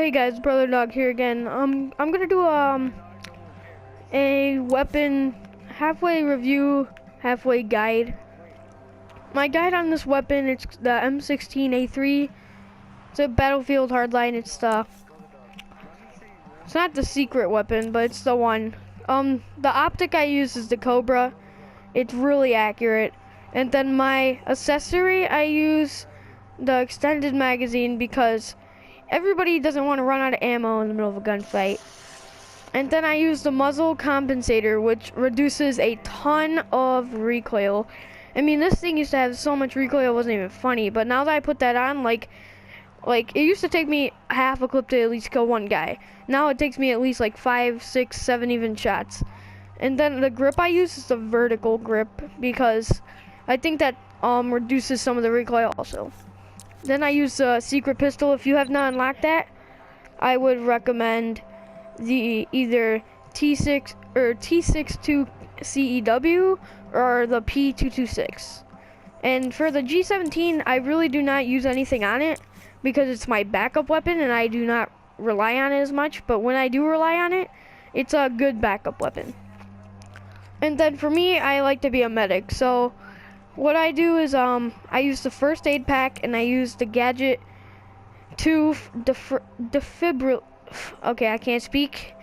Hey guys, Brother Dog here again. I'm gonna do a weapon halfway review, halfway guide. My guide on this weapon, it's the M16A3. It's a Battlefield Hardline. It's not the secret weapon, but it's the one. The optic I use is the Cobra. It's really accurate. And then my accessory, I use the extended magazine because everybody doesn't want to run out of ammo in the middle of a gunfight. And then I use the muzzle compensator, which reduces a ton of recoil. I mean, this thing used to have so much recoil it wasn't even funny, but now that I put that on, like it used to take me half a clip to at least kill one guy. Now it takes me at least like 5, 6, 7 even shots. And then the grip I use is the vertical grip because I think that reduces some of the recoil also. Then I use the secret pistol. If you have not unlocked that, I would recommend the either T6 or T62 CEW or the P226. And for the G17, I really do not use anything on it because it's my backup weapon and I do not rely on it as much. But when I do rely on it, it's a good backup weapon. And then for me, I like to be a medic. So what I do is I use the first aid pack and I use the gadget 2 defibrillator. Okay, I can't speak.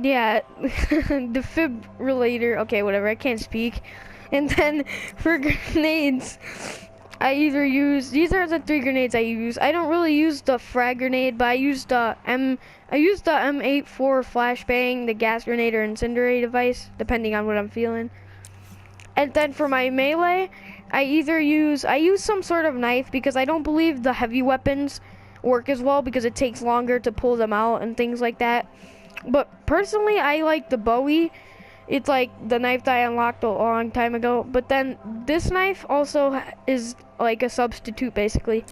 Yeah, defibrillator. Okay, whatever. I can't speak. And then for grenades, I either use, these are the 3 grenades I use. I don't really use the frag grenade, but I use the M84 flashbang, the gas grenade or incendiary device, depending on what I'm feeling. And then for my melee, I use some sort of knife because I don't believe the heavy weapons work as well because it takes longer to pull them out and things like that. But personally, I like the Bowie. It's like the knife that I unlocked a long time ago. But then this knife also is like a substitute basically.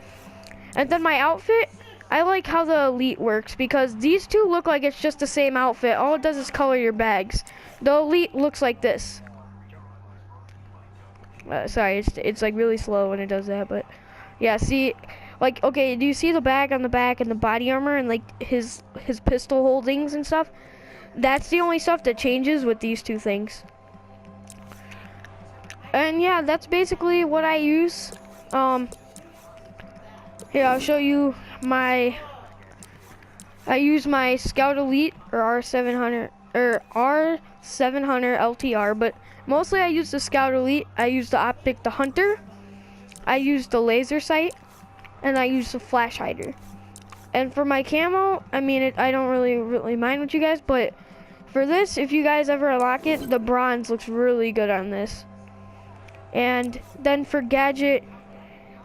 And then my outfit, I like how the Elite works because these two look like it's just the same outfit. All it does is color your bags. The Elite looks like this. Sorry, it's like really slow when it does that, but yeah, see, like, okay, do you see the bag on the back and the body armor and like his pistol holdings and stuff? That's the only stuff that changes with these two things. And yeah, that's basically what I use. Here, I'll show you I use my Scout Elite or R700 or R700 LTR, but mostly I use the Scout Elite. I use the optic, the Hunter. I use the laser sight, and I use the flash hider. And for my camo, I mean, I don't really mind with you guys, but for this, if you guys ever unlock it, the bronze looks really good on this. And then for gadget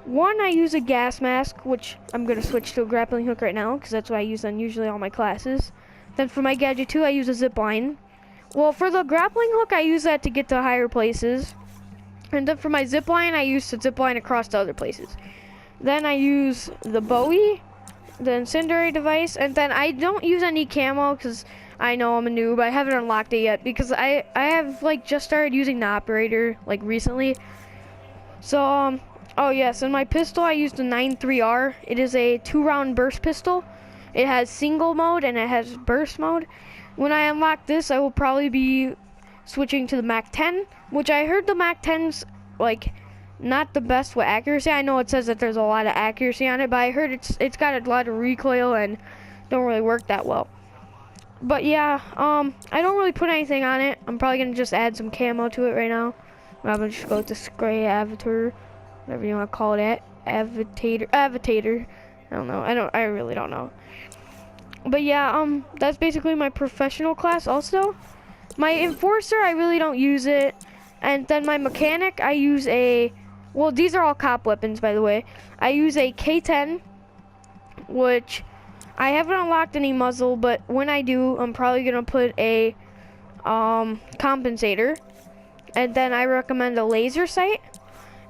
1, I use a gas mask, which I'm gonna switch to a grappling hook right now, because that's what I use on usually all my classes. Then for my gadget 2, I use a zip line. Well, for the grappling hook, I use that to get to higher places. And then for my zip line, I use the zip line across to other places. Then I use the Bowie, the incendiary device, and then I don't use any camo because I know I'm a noob. I haven't unlocked it yet because I have like just started using the operator like recently. So oh yes, and my pistol I used the 9.3R. It is a 2-round burst pistol. It has single mode and it has burst mode. When I unlock this, I will probably be switching to the MAC-10, which I heard the MAC-10's like not the best with accuracy. I know it says that there's a lot of accuracy on it, but I heard it's got a lot of recoil and don't really work that well. But yeah, I don't really put anything on it. I'm probably gonna just add some camo to it right now. I'm gonna just go with this gray avatar, whatever you want to call it, avatator. I don't know. I really don't know. But yeah, that's basically my professional class. Also, my enforcer, I really don't use it. And then my mechanic, I use well, these are all cop weapons, by the way. I use a K10, which I haven't unlocked any muzzle, but when I do, I'm probably gonna put a compensator. And then I recommend a laser sight,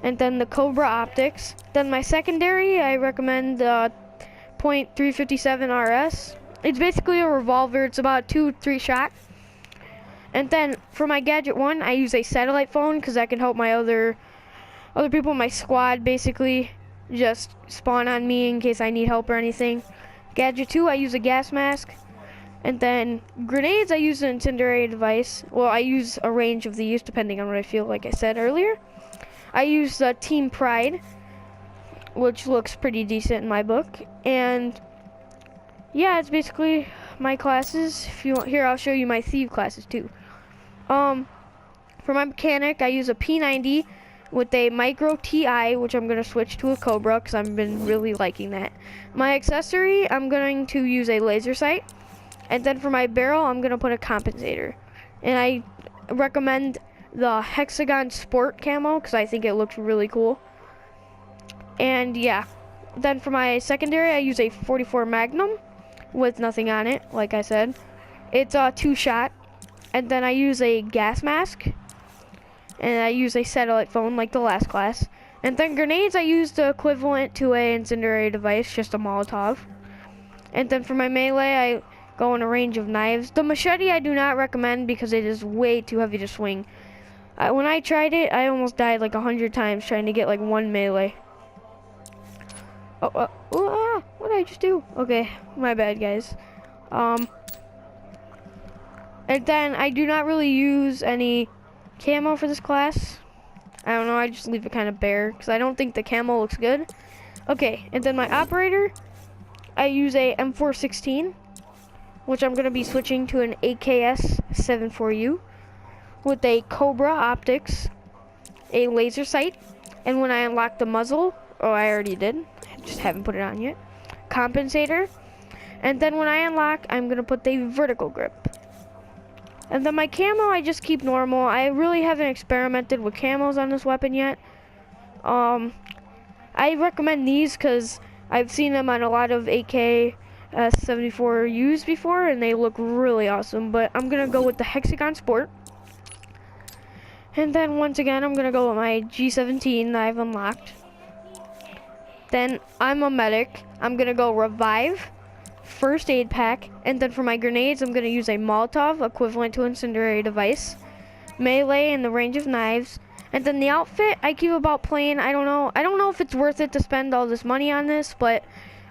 and then the Cobra optics. Then my secondary, I recommend the .357 RS. It's basically a revolver. It's about 2-3 shot. And then for my gadget 1, I use a satellite phone because that can help my other people in my squad basically just spawn on me in case I need help or anything. Gadget 2, I use a gas mask. And then grenades, I use an incendiary device. Well, I use a range of these depending on what I feel, like I said earlier. I use Team Pride, which looks pretty decent in my book. And yeah, it's basically my classes. If you want, here I'll show you my thief classes too. For my mechanic, I use a P90 with a micro TI, which I'm gonna switch to a Cobra because I've been really liking that. My accessory, I'm going to use a laser sight. And then for my barrel, I'm gonna put a compensator. And I recommend the Hexagon Sport camo because I think it looks really cool. And yeah, then for my secondary, I use a 44 Magnum with nothing on it, like I said. It's a 2-shot. And then I use a gas mask. And I use a satellite phone like the last class. And then grenades, I use the equivalent to a incendiary device, just a Molotov. And then for my melee, I go in a range of knives. The machete I do not recommend because it is way too heavy to swing. When I tried it, I almost died like 100 times trying to get like one melee. What did I just do? Okay, my bad, guys. And then I do not really use any camo for this class. I don't know, I just leave it kind of bare because I don't think the camo looks good. Okay, and then my operator, I use a M416, which I'm going to be switching to an AKS 74U with a Cobra optics, a laser sight, and when I unlock the muzzle, oh, I already did, I just haven't put it on yet, compensator, and then when I unlock, I'm going to put the vertical grip. And then my camo, I just keep normal. I really haven't experimented with camos on this weapon yet. I recommend these because I've seen them on a lot of AK 74Us before, and they look really awesome. But I'm gonna go with the Hexagon Sport. And then once again, I'm gonna go with my G17 that I've unlocked. Then I'm a medic. I'm gonna go revive, first aid pack, and then for my grenades, I'm gonna use a Molotov, equivalent to incendiary device, melee in the range of knives, and then the outfit, I keep about plain. I don't know if it's worth it to spend all this money on this, but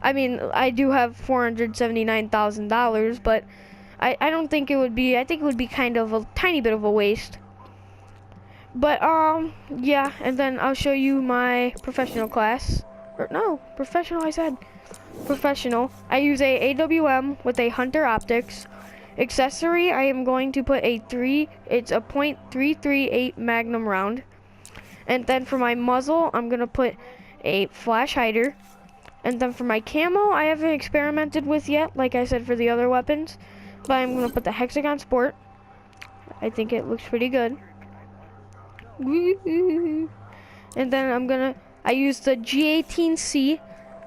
I mean, I do have $479,000, but I don't think it would be, I think it would be kind of a tiny bit of a waste. But yeah, and then I'll show you my professional class, or no, professional I said. Professional, I use a AWM with a Hunter optics. Accessory, I am going to put it's a .338 Magnum round. And then for my muzzle, I'm gonna put a flash hider. And then for my camo, I haven't experimented with yet, like I said for the other weapons, but I'm gonna put the Hexagon Sport. I think it looks pretty good. And then I use the G18C.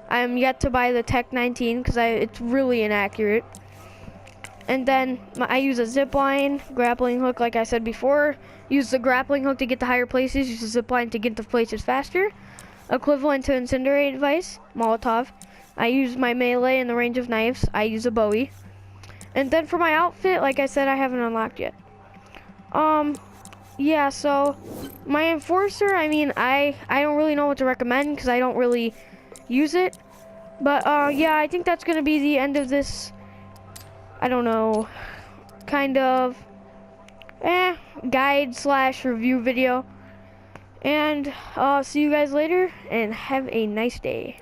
I'm yet to buy the Tech 19 because it's really inaccurate. And then I use a zip line, grappling hook, like I said before. Use the grappling hook to get to higher places. Use the zip line to get to places faster. Equivalent to incendiary device, Molotov. I use my melee in the range of knives. I use a Bowie. And then for my outfit, like I said, I haven't unlocked yet. Yeah, so my enforcer, I mean, I don't really know what to recommend because I don't really use it. But yeah, I think that's gonna be the end of this, I don't know, kind of guide / review video. And see you guys later and have a nice day.